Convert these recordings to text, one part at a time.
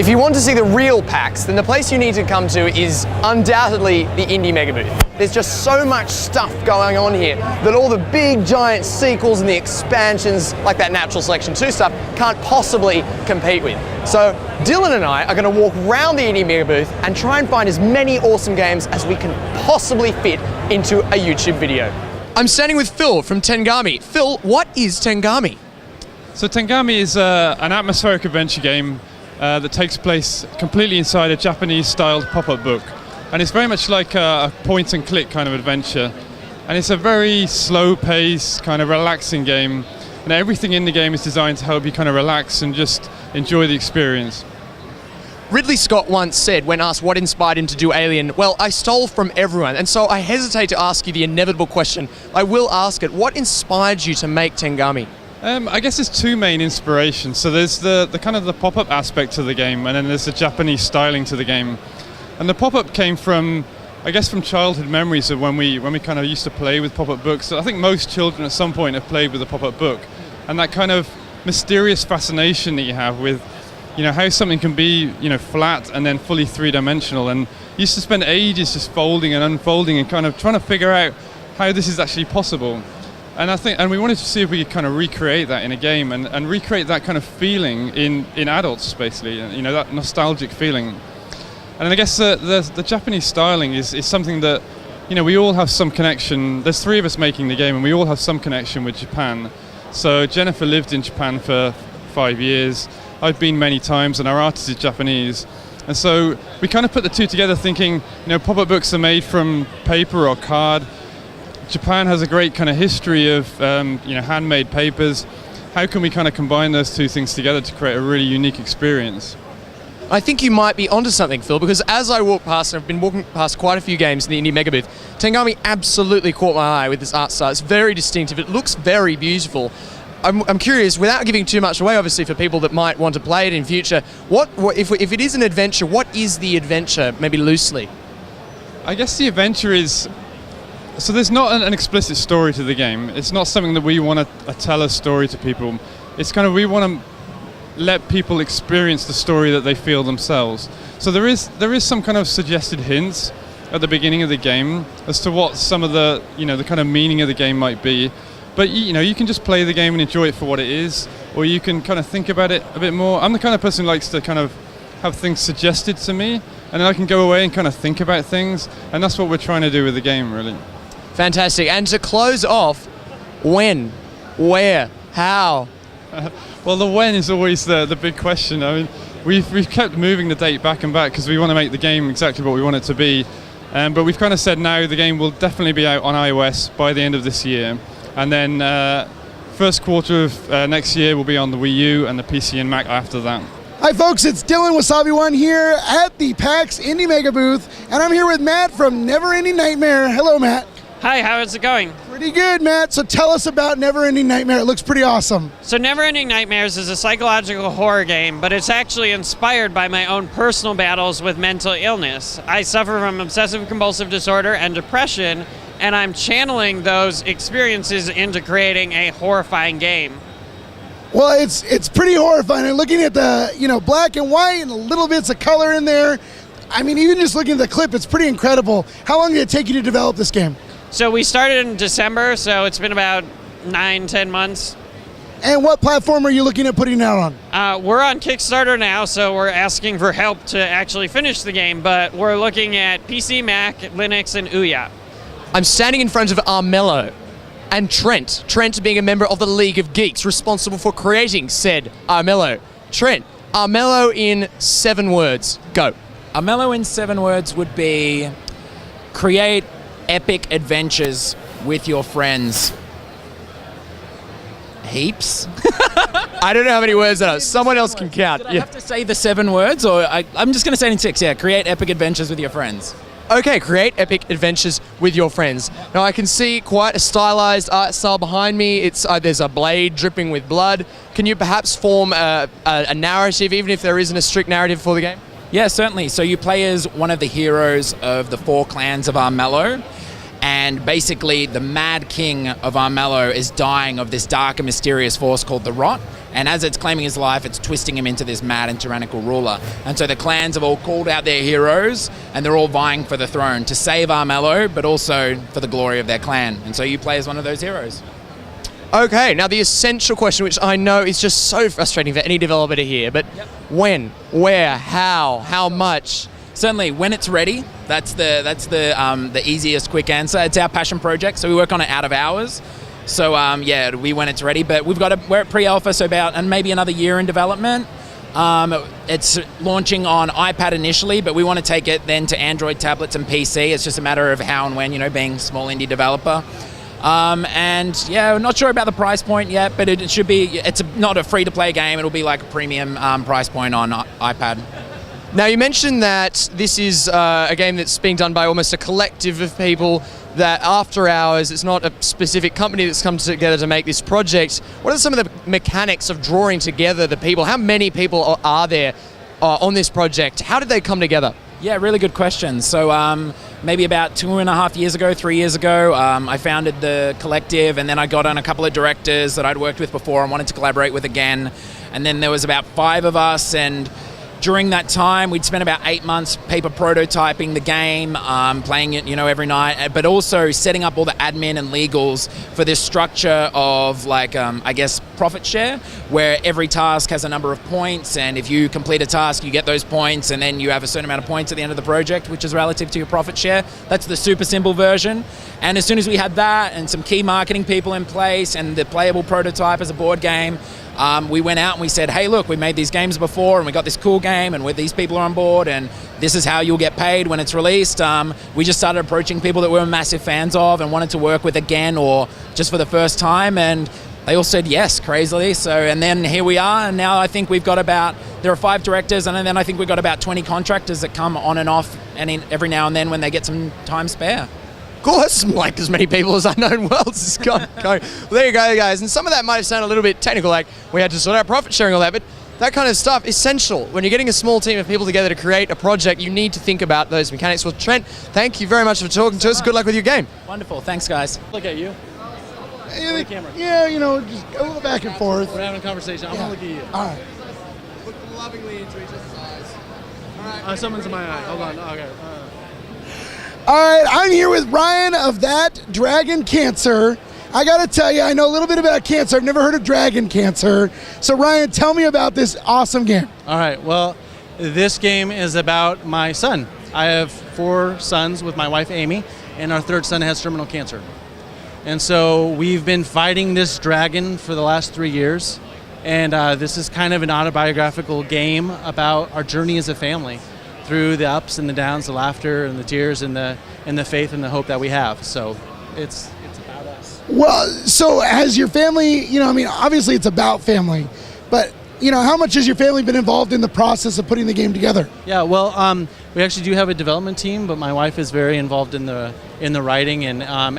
If you want to see the real PAX, then the place you need to come to is undoubtedly the Indie Mega Booth. There's just so much stuff going on here that all the big giant sequels and the expansions, like that Natural Selection 2 stuff, can't possibly compete with. So Dylan and I are going to walk around the Indie Mega Booth and try and find as many awesome games as we can possibly fit into a YouTube video. I'm standing with Phil from Tengami. Phil, what is Tengami? So Tengami is an atmospheric adventure game that takes place completely inside a Japanese-styled pop-up book. And it's very much like a point-and-click kind of adventure. And it's a very slow-paced, kind of relaxing game. And everything in the game is designed to help you kind of relax and just enjoy the experience. Ridley Scott once said, when asked what inspired him to do Alien, well, I stole from everyone. And so I hesitate to ask you the inevitable question. I will ask it. What inspired you to make Tengami? I guess there's two main inspirations. So there's the kind of the pop-up aspect to the game, and then there's the Japanese styling to the game. And the pop-up came from, I guess, from childhood memories of when we kind of used to play with pop-up books. So I think most children at some point have played with a pop-up book, and that kind of mysterious fascination that you have with, you know, how something can be, you know, flat and then fully three-dimensional. And you used to spend ages just folding and unfolding and kind of trying to figure out how this is actually possible. And we wanted to see if we could kind of recreate that in a game and recreate that kind of feeling in adults, basically, you know, that nostalgic feeling. And I guess the Japanese styling is something that, you know, we all have some connection. There's three of us making the game, and we all have some connection with Japan. So Jennifer lived in Japan for 5 years. I've been many times, and our artist is Japanese. And so we kind of put the two together thinking, you know, pop-up books are made from paper or card. Japan has a great kind of history of, you know, handmade papers. How can we kind of combine those two things together to create a really unique experience? I think you might be onto something, Phil, because as I walk past, and I've been walking past quite a few games in the Indie Mega Booth, Tengami absolutely caught my eye with this art style. It's very distinctive. It looks very beautiful. I'm curious, without giving too much away, obviously, for people that might want to play it in future, what if it is an adventure, what is the adventure, maybe loosely? I guess the adventure is... So there's not an explicit story to the game. It's not something that we want to tell a story to people. It's kind of, we want to let people experience the story that they feel themselves. So there is some kind of suggested hints at the beginning of the game as to what some of the, you know, the kind of meaning of the game might be. But you know, you can just play the game and enjoy it for what it is, or you can kind of think about it a bit more. I'm the kind of person who likes to kind of have things suggested to me, and then I can go away and kind of think about things, and that's what we're trying to do with the game, really. Fantastic. And to close off, when, where, how? Well, the when is always the big question. I mean, we've kept moving the date back and back because we want to make the game exactly what we want it to be. But we've kind of said now the game will definitely be out on iOS by the end of this year. And then first quarter of next year will be on the Wii U and the PC and Mac after that. Hi folks, it's Dylan Wasabi One here at the PAX Indie Mega Booth, and I'm here with Matt from Neverending Nightmare. Hello, Matt. Hi, how's it going? Pretty good, Matt. So tell us about Neverending Nightmare. It looks pretty awesome. So Neverending Nightmares is a psychological horror game, but it's actually inspired by my own personal battles with mental illness. I suffer from obsessive compulsive disorder and depression, and I'm channeling those experiences into creating a horrifying game. Well, it's pretty horrifying. And looking at the, you know, black and white and the little bits of color in there, I mean, even just looking at the clip, it's pretty incredible. How long did it take you to develop this game? So we started in December, so it's been about 9-10 months. And what platform are you looking at putting it out on? We're on Kickstarter now, so we're asking for help to actually finish the game, but we're looking at PC, Mac, Linux, and Ouya. I'm standing in front of Armello and Trent. Trent being a member of the League of Geeks responsible for creating said Armello. Trent, Armello in 7 words. Go. Armello in 7 words would be create epic adventures with your friends. Heaps? I don't know how many words that are. Someone else can count. Did I have to say the 7 words, or I'm just going to say it in 6. Yeah, create epic adventures with your friends. Okay, create epic adventures with your friends. Now I can see quite a stylized art style behind me. It's there's a blade dripping with blood. Can you perhaps form a narrative, even if there isn't a strict narrative for the game? Yeah, certainly. So you play as one of the heroes of the 4 clans of Armello, And basically, the Mad King of Armello is dying of this dark and mysterious force called the Rot. And as it's claiming his life, it's twisting him into this mad and tyrannical ruler. And so the clans have all called out their heroes, and they're all vying for the throne to save Armello, but also for the glory of their clan. And so you play as one of those heroes. Okay, now the essential question, which I know is just so frustrating for any developer to hear, but when, where, how much? Certainly, when it's ready. That's the easiest, quick answer. It's our passion project, so we work on it out of hours. So yeah, it'll be when it's ready. But we're at pre-alpha, so and maybe another year in development. It's launching on iPad initially, but we want to take it then to Android tablets and PC. It's just a matter of how and when, being a small indie developer. And yeah, we're not sure about the price point yet, but it should be. It's not a free-to-play game. It'll be like a premium price point on iPad. Now, you mentioned that this is a game that's being done by almost a collective of people, that after hours, it's not a specific company that's come together to make this project. What are some of the mechanics of drawing together the people? How many people are there on this project? How did they come together? Yeah, really good question. So maybe about 3 years ago, I founded the collective, and then I got on a couple of directors that I'd worked with before and wanted to collaborate with again. And then there was about 5 of us, and during that time, we'd spent about 8 months paper prototyping the game, playing it, every night, but also setting up all the admin and legals for this structure of, profit share, where every task has a number of points, and if you complete a task, you get those points, and then you have a certain amount of points at the end of the project, which is relative to your profit share. That's the super simple version. And as soon as we had that and some key marketing people in place and the playable prototype as a board game, we went out and we said, hey, look, we made these games before and we got this cool game and these people are on board and this is how you'll get paid when it's released. We just started approaching people that we were massive fans of and wanted to work with again or just for the first time, and they all said yes, crazily. And then here we are, and now I think there are 5 directors, and then I think we've got about 20 contractors that come on and off every now and then when they get some time spare. Cool, that's like as many people as Unknown Worlds has got going. Well, there you go, guys. And some of that might sound a little bit technical, like we had to sort out profit sharing, all that, but that kind of stuff, essential. When you're getting a small team of people together to create a project, you need to think about those mechanics. Well, Trent, thank you very much for talking to us. Good luck with your game. Wonderful, thanks, guys. Look at you. Yeah, camera. yeah, just a little back and forth. We're having a conversation. I'm gonna look at you. All right. Look lovingly into each other's eyes. All right. Someone's in my eye. Hold on. Okay. All right, I'm here with Ryan of That Dragon Cancer. I gotta tell you, I know a little bit about cancer. I've never heard of dragon cancer. So Ryan, tell me about this awesome game. All right. Well, this game is about my son. I have 4 sons with my wife, Amy, and our 3rd son has terminal cancer. And so we've been fighting this dragon for the last 3 years. And this is kind of an autobiographical game about our journey as a family, through the ups and the downs, the laughter and the tears and the faith and the hope that we have. So it's about us. Well, so has your family, obviously it's about family, but how much has your family been involved in the process of putting the game together? Yeah, well, we actually do have a development team, but my wife is very involved in the writing. And I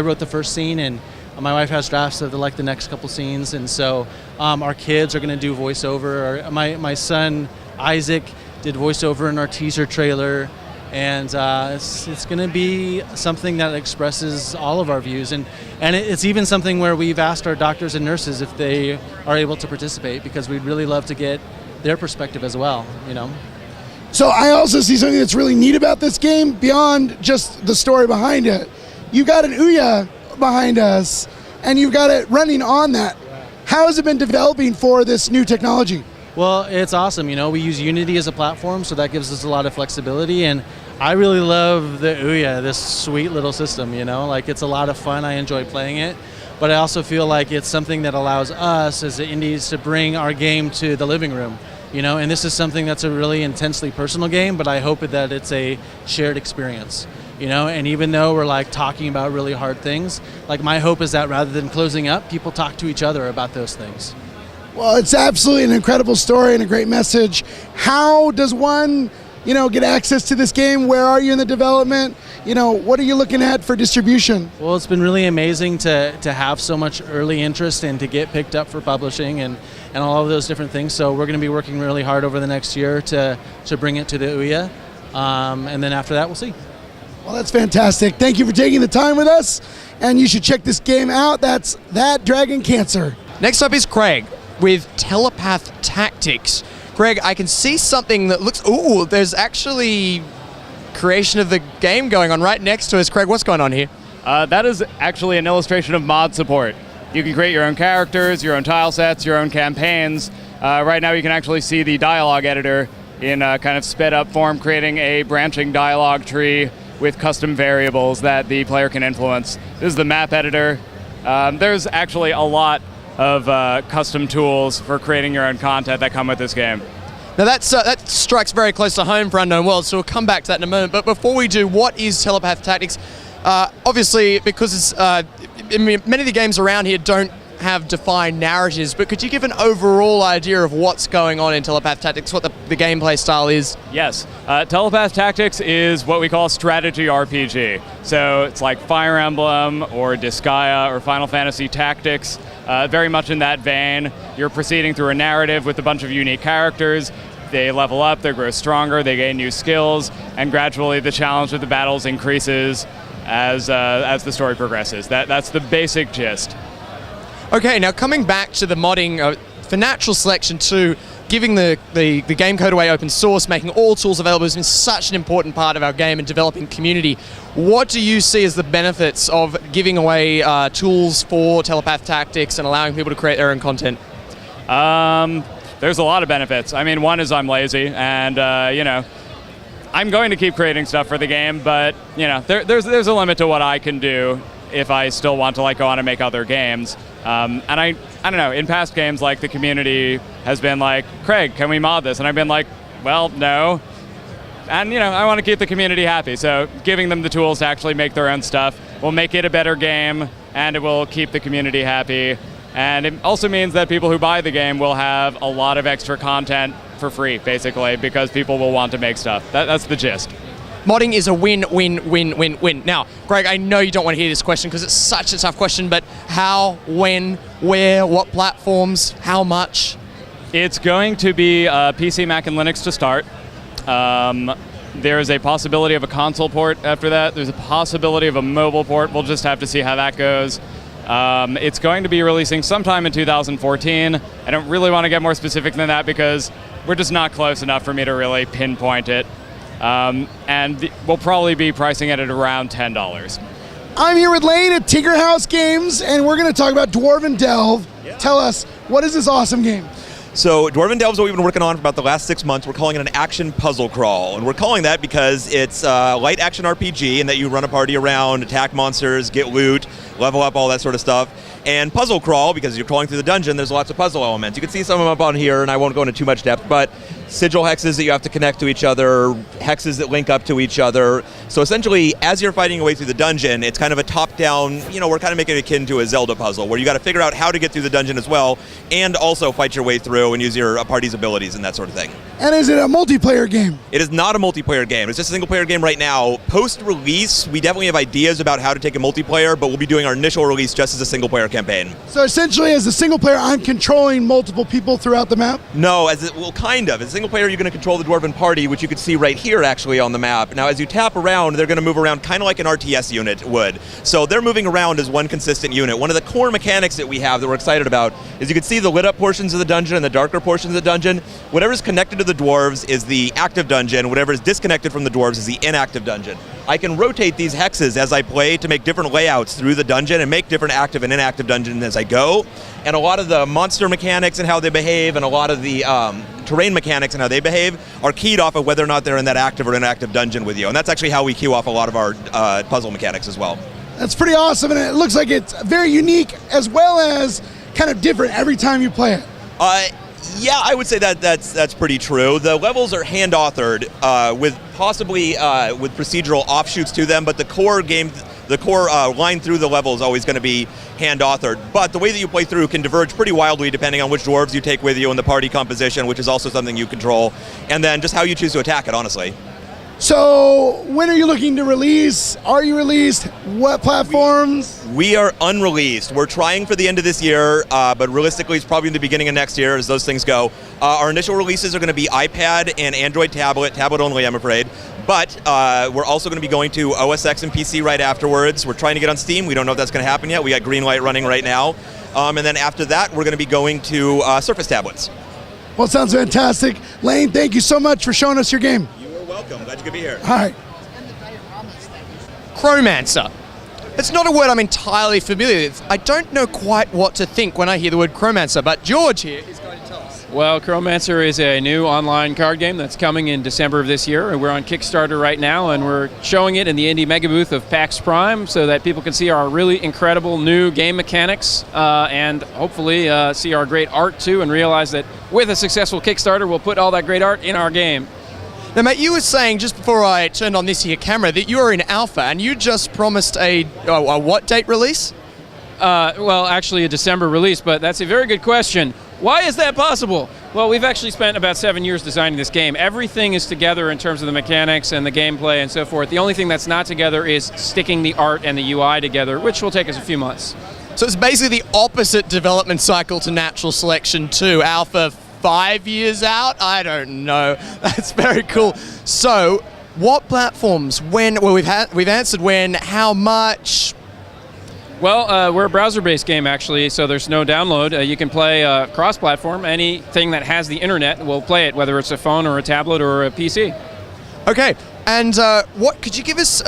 wrote the first scene, and my wife has drafts of the next couple scenes. And so our kids are going to do voiceover. My son Isaac did voiceover in our teaser trailer, and it's going to be something that expresses all of our views, and it's even something where we've asked our doctors and nurses if they are able to participate, because we'd really love to get their perspective as well. So I also see something that's really neat about this game beyond just the story behind it. You've got an Ouya behind us, and you've got it running on that. How has it been developing for this new technology? Well, it's awesome. We use Unity as a platform, so that gives us a lot of flexibility, and I really love the Ouya, this sweet little system, it's a lot of fun. I enjoy playing it, but I also feel like it's something that allows us as the indies to bring our game to the living room, and this is something that's a really intensely personal game, but I hope that it's a shared experience, and even though we're talking about really hard things, my hope is that rather than closing up, people talk to each other about those things. Well, it's absolutely an incredible story and a great message. How does one, get access to this game? Where are you in the development? What are you looking at for distribution? Well, it's been really amazing to have so much early interest and to get picked up for publishing and all of those different things. So we're going to be working really hard over the next year to bring it to the Ouya. And then after that, we'll see. Well, that's fantastic. Thank you for taking the time with us, and you should check this game out. That's That Dragon Cancer. Next up is Craig with Telepath Tactics. Craig, I can see something that looks... Ooh, there's actually creation of the game going on right next to us. Craig, what's going on here? That is actually an illustration of mod support. You can create your own characters, your own tile sets, your own campaigns. Right now you can actually see the dialogue editor in kind of sped up form, creating a branching dialogue tree with custom variables that the player can influence. This is the map editor. There's actually a lot of custom tools for creating your own content that come with this game. Now that strikes very close to home for Unknown Worlds, so we'll come back to that in a moment. But before we do, what is Telepath Tactics? Obviously, because it's, many of the games around here don't have defined narratives, but could you give an overall idea of what's going on in Telepath Tactics, what the gameplay style is? Yes. Telepath Tactics is what we call strategy RPG. So it's like Fire Emblem or Disgaea or Final Fantasy Tactics, very much in that vein. You're proceeding through a narrative with a bunch of unique characters. They level up, they grow stronger, they gain new skills, and gradually the challenge of the battles increases as the story progresses. That's the basic gist. Okay, now coming back to the modding for natural selection too, giving the game code away open source, making all tools available has been such an important part of our game and developing community. What do you see as the benefits of giving away tools for Telepath Tactics and allowing people to create their own content? There's a lot of benefits. I mean, one is I'm lazy, and I'm going to keep creating stuff for the game, but there's a limit to what I can do if I still want to go on and make other games. And I don't know, in past games, the community has been like, Craig, can we mod this? And I've been like, well, no. And I want to keep the community happy, so giving them the tools to actually make their own stuff will make it a better game, and it will keep the community happy. And it also means that people who buy the game will have a lot of extra content for free, basically, because people will want to make stuff. That's the gist. Modding is a win, win, win, win, win. Now, Greg, I know you don't want to hear this question because it's such a tough question, but how, when, where, what platforms, how much? It's going to be PC, Mac, and Linux to start. There is a possibility of a console port after that. There's a possibility of a mobile port. We'll just have to see how that goes. It's going to be releasing sometime in 2014. I don't really want to get more specific than that because we're just not close enough for me to really pinpoint it. And we'll probably be pricing it at around $10. I'm here with Lane at Tinker House Games, and we're going to talk about Dwarven Delve. Yeah. Tell us, what is this awesome game? So Dwarven Delve is what we've been working on for about the last 6 months. We're calling it an action puzzle crawl, and we're calling that because it's a light action RPG in that you run a party around, attack monsters, get loot, level up, all that sort of stuff. And puzzle crawl, because you're crawling through the dungeon, there's lots of puzzle elements. You can see some of them up on here, and I won't go into too much depth, but sigil hexes that you have to connect to each other, hexes that link up to each other. So essentially, as you're fighting your way through the dungeon, it's kind of a top-down, we're kind of making it akin to a Zelda puzzle, where you got to figure out how to get through the dungeon as well, and also fight your way through and use your party's abilities and that sort of thing. And is it a multiplayer game? It is not a multiplayer game. It's just a single-player game right now. Post-release, we definitely have ideas about how to take a multiplayer, but we'll be doing our initial release just as a single-player campaign. So essentially, as a single player, I'm controlling multiple people throughout the map? No, kind of. As a single player, you're going to control the Dwarven party, which you can see right here, actually, on the map. Now, as you tap around, they're going to move around kind of like an RTS unit would. So they're moving around as one consistent unit. One of the core mechanics that we have that we're excited about is you can see the lit-up portions of the dungeon and the darker portions of the dungeon. Whatever's connected to the dwarves is the active dungeon. Whatever is disconnected from the dwarves is the inactive dungeon. I can rotate these hexes as I play to make different layouts through the dungeon and make different active and inactive dungeons as I go. And a lot of the monster mechanics and how they behave and a lot of the terrain mechanics and how they behave are keyed off of whether or not they're in that active or inactive dungeon with you. And that's actually how we key off a lot of our puzzle mechanics as well. That's pretty awesome, and it looks like it's very unique as well as kind of different every time you play it. Yeah, I would say that's pretty true. The levels are hand-authored with possibly with procedural offshoots to them, but the core line through the level is always going to be hand-authored. But the way that you play through can diverge pretty wildly depending on which dwarves you take with you and the party composition, which is also something you control, and then just how you choose to attack it, honestly. So, when are you looking to release? Are you released? What platforms? We are unreleased. We're trying for the end of this year, but realistically it's probably in the beginning of next year as those things go. Our initial releases are going to be iPad and Android tablet only, I'm afraid. But we're also going to be going to OS X and PC right afterwards. We're trying to get on Steam. We don't know if that's going to happen yet. We got Greenlight running right now. And then after that, we're going to be going to Surface tablets. Well, it sounds fantastic. Lane, thank you so much for showing us your game. You are welcome. Glad you could be here. All right. Chromancer. It's not a word I'm entirely familiar with. I don't know quite what to think when I hear the word Chromancer, but George here is going to tell us. Well, Chromancer is a new online card game that's coming in December of this year, and we're on Kickstarter right now, and we're showing it in the Indie Mega Booth of PAX Prime so that people can see our really incredible new game mechanics and hopefully see our great art too, and realize that with a successful Kickstarter, we'll put all that great art in our game. Now, mate, you were saying just before I turned on this here camera that you are in alpha, and you just promised a what date release? Well, actually a December release, but that's a very good question. Why is that possible? Well, we've actually spent about 7 years designing this game. Everything is together in terms of the mechanics and the gameplay and so forth. The only thing that's not together is sticking the art and the UI together, which will take us a few months. So it's basically the opposite development cycle to Natural Selection 2. Alpha 5 years out? I don't know. That's very cool. So, what platforms? When? Well, we've answered when. How much? Well, we're a browser-based game, actually, so there's no download. You can play cross-platform. Anything that has the internet will play it, whether it's a phone or a tablet or a PC. Okay, and what could you give us?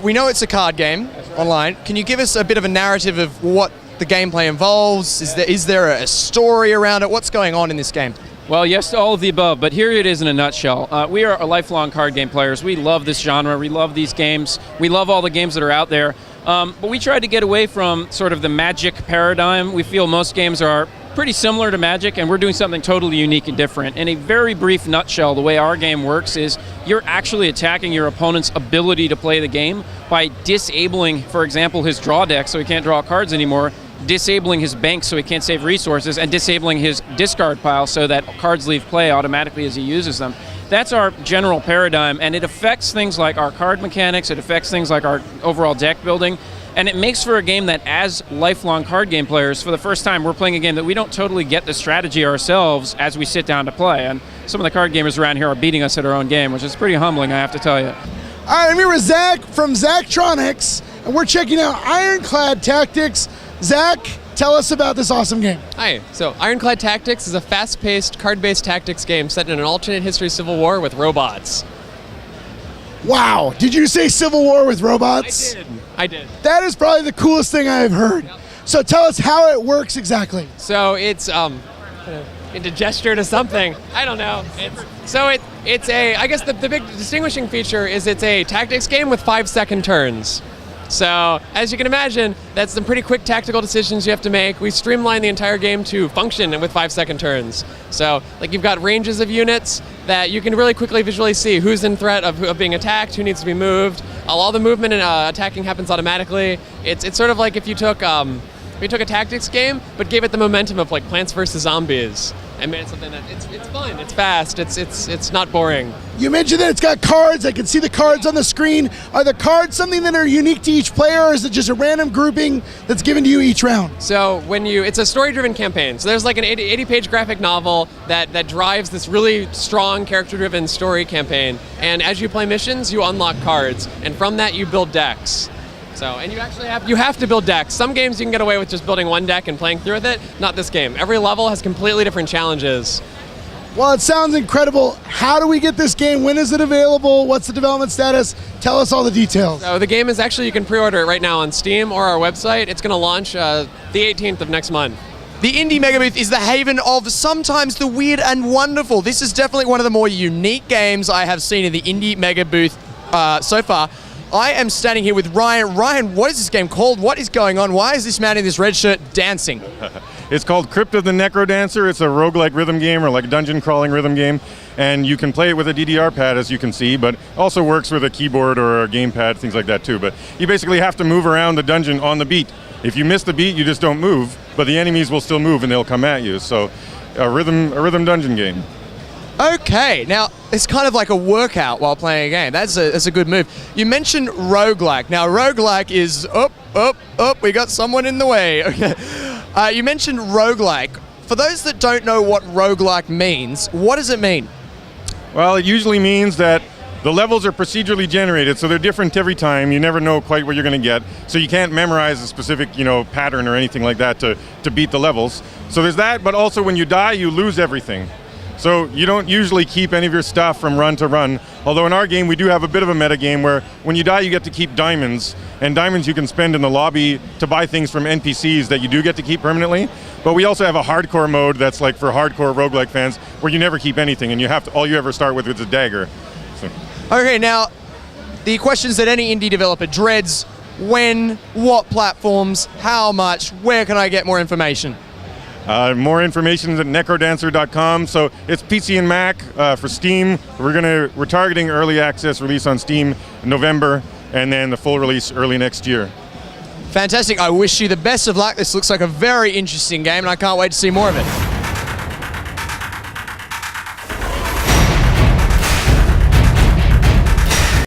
We know it's a card game online. Can you give us a bit of a narrative of what the gameplay involves? Is there a story around it? What's going on in this game? Well, yes to all of the above, but here it is in a nutshell. We are lifelong card game players. We love this genre. We love these games. We love all the games that are out there. But we tried to get away from sort of the Magic paradigm. We feel most games are pretty similar to Magic, and we're doing something totally unique and different. In a very brief nutshell, the way our game works is you're actually attacking your opponent's ability to play the game by disabling, for example, his draw deck so he can't draw cards anymore, disabling his bank so he can't save resources, and disabling his discard pile so that cards leave play automatically as he uses them. That's our general paradigm, and it affects things like our card mechanics, it affects things like our overall deck building, and it makes for a game that, as lifelong card game players, for the first time we're playing a game that we don't totally get the strategy ourselves as we sit down to play. And some of the card gamers around here are beating us at our own game, which is pretty humbling, I have to tell you. All right, I'm here with Zach from Zachtronics, and we're checking out Ironclad Tactics. Zach, tell us about this awesome game. Hi, so Ironclad Tactics is a fast-paced, card-based tactics game set in an alternate history civil war with robots. Wow, did you say Civil War with robots? I did. That is probably the coolest thing I've heard. Yep. So tell us how it works exactly. So it's into gesture to something. I don't know. It's a, I guess the big distinguishing feature is it's a tactics game with 5-second turns. So, as you can imagine, that's some pretty quick tactical decisions you have to make. We streamlined the entire game to function with 5-second turns. So, like, you've got ranges of units that you can really quickly visually see who's in threat of being attacked, who needs to be moved. All the movement and attacking happens automatically. It's sort of like if you took a tactics game, but gave it the momentum of like Plants vs. Zombies. I made it something that it's fun, it's fast, it's not boring. You mentioned that it's got cards. I can see the cards on the screen. Are the cards something that are unique to each player, or is it just a random grouping that's given to you each round? So it's a story-driven campaign. So there's like an 80-page graphic novel that drives this really strong character-driven story campaign. And as you play missions, you unlock cards, and from that you build decks. So, and you actually have to build decks. Some games you can get away with just building one deck and playing through with it. Not this game. Every level has completely different challenges. Well, it sounds incredible. How do we get this game? When is it available? What's the development status? Tell us all the details. So the game is actually, you can pre-order it right now on Steam or our website. It's going to launch the 18th of next month. The Indie Mega Booth is the haven of sometimes the weird and wonderful. This is definitely one of the more unique games I have seen in the Indie Mega Booth so far. I am standing here with Ryan. Ryan, what is this game called? What is going on? Why is this man in this red shirt dancing? It's called Crypt of the Necrodancer. It's a roguelike rhythm game, or like a dungeon crawling rhythm game. And you can play it with a DDR pad, as you can see, but also works with a keyboard or a gamepad, things like that too. But you basically have to move around the dungeon on the beat. If you miss the beat, you just don't move, but the enemies will still move and they'll come at you. So a rhythm dungeon game. Okay, now it's kind of like a workout while playing a game. That's a good move. You mentioned roguelike. Now roguelike is we got someone in the way. Okay. You mentioned roguelike. For those that don't know what roguelike means, what does it mean? Well, it usually means that The levels are procedurally generated, so they're different every time. You never know quite what you're going to get, so you can't memorize a specific, pattern or anything like that to beat the levels. So there's that, but also when you die, you lose everything. So you don't usually keep any of your stuff from run to run, although in our game we do have a bit of a meta game where when you die you get to keep diamonds, and diamonds you can spend in the lobby to buy things from NPCs that you do get to keep permanently. But we also have a hardcore mode that's like for hardcore roguelike fans where you never keep anything and all you ever start with is a dagger. So. Okay, now, the questions that any indie developer dreads: when, what platforms, how much, where can I get more information? More information is at necrodancer.com. So it's PC and Mac for Steam. We're targeting early access release on Steam in November, and then the full release early next year. Fantastic. I wish you the best of luck. This looks like a very interesting game, and I can't wait to see more of it.